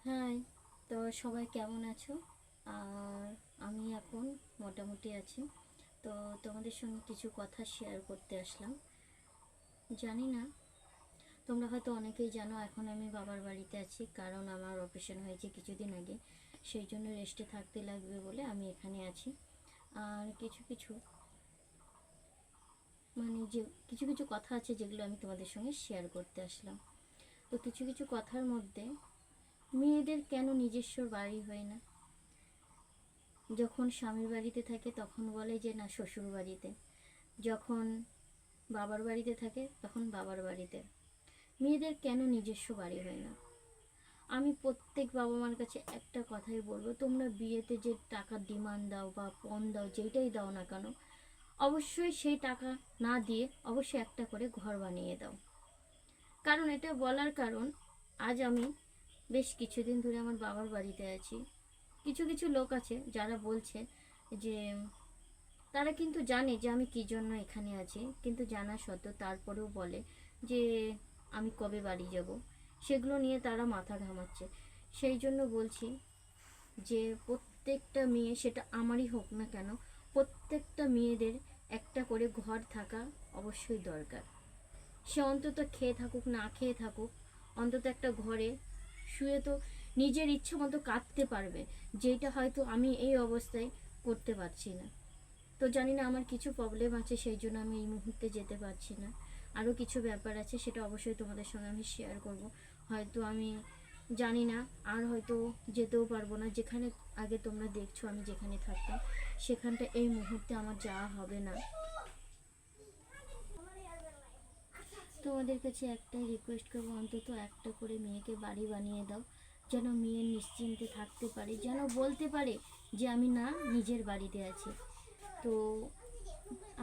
High, তো সবাই কেমন আছো? আর আমি এখন মোটামুটি আছি। তো তোমাদের সঙ্গে কিছু কথা শেয়ার করতে আসলাম। জানি না, তোমরা হয়তো অনেকেই জানো এখন আমি বাবার বাড়িতে আছি, কারণ আমার অপারেশন হয়েছে কিছুদিন আগে। সেই জন্য রেস্টে থাকতে লাগবে বলে আমি এখানে আছি। আর কিছু কিছু যে কিছু কিছু কথা আছে যেগুলো আমি তোমাদের সঙ্গে শেয়ার করতে আসলাম। তো কিছু কিছু কথার মধ্যে, মেয়েদের কেন নিজস্ব বাড়ি হয় না? যখন স্বামীর বাড়িতে থাকে তখন বলে যে না শ্বশুর বাড়িতে, যখন বাবার বাড়িতে থাকে তখন বাবার বাড়িতে। মেয়েদের কেন নিজস্ব বাড়ি হয় না? আমি প্রত্যেক বাবা মার কাছে একটা কথাই বলবো, তোমরা বিয়েতে যে টাকা ডিমান্ড দাও বা পণ দাও, যেটাই দাও না কেন, অবশ্যই সেই টাকা না দিয়ে অবশ্যই একটা করে ঘর বানিয়ে দাও। কারণ এটা বলার কারণ, আজ আমি বেশ কিছুদিন ধরে আমার বাবার বাড়িতে আছি। কিছু কিছু লোক আছে যারা বলছে যে তারা কিন্তু জানে যে আমি কী জন্য এখানে আছি, কিন্তু জানা সত্ত্বেও তারপরেও বলে যে আমি কবে বাড়ি যাব। সেগুলো নিয়ে তারা মাথা ঘামাচ্ছে। সেই জন্য বলছি যে প্রত্যেকটা মেয়ে, সেটা আমারই হোক না কেন, প্রত্যেকটা মেয়েদের একটা করে ঘর থাকা অবশ্যই দরকার। সে অন্তত খেয়ে থাকুক না খেয়ে থাকুক, অন্তত একটা ঘরে শুয়ে তো নিজের ইচ্ছে মতো কাঁদতে পারবে, যেটা হয়তো আমি এই অবস্থায় করতে পারছি না। তো জানি না, আমার কিছু প্রবলেম আছে, সেই জন্য আমি এই মুহূর্তে যেতে পারছি না। আরও কিছু ব্যাপার আছে, সেটা অবশ্যই তোমাদের সঙ্গে আমি শেয়ার করব। হয়তো আমি জানি না, আর হয়তো যেতেও পারবো না। যেখানে আগে তোমরা দেখছো আমি যেখানে থাকতাম, সেখানটা এই মুহূর্তে আমার যাওয়া হবে না। তোমাদের কাছে একটাই রিকোয়েস্ট করবো, অন্তত একটা করে মেয়েকে বাড়ি বানিয়ে দাও, যেন মেয়ে নিশ্চিন্তে থাকতে পারে, যেন বলতে পারে যে আমি না নিজের বাড়িতে আছি। তো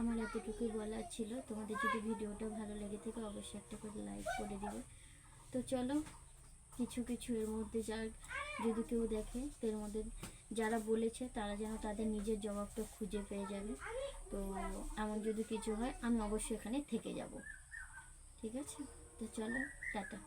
আমার এতটুকুই বলার ছিল। তোমাদের যদি ভিডিওটা ভালো লেগে থাকে অবশ্যই একটা করে লাইক করে দিবে। তো চলো, কিছু কিছু এর মধ্যে যার যদি কেউ দেখে, এর মধ্যে যারা বলেছে তারা যেন তাদের নিজের জবাবটা খুঁজে পেয়ে যাবে। তো এমন যদি কিছু হয় আমি অবশ্যই এখানে থেকে যাব। ঠিক আছে? তো চলো, টাটা।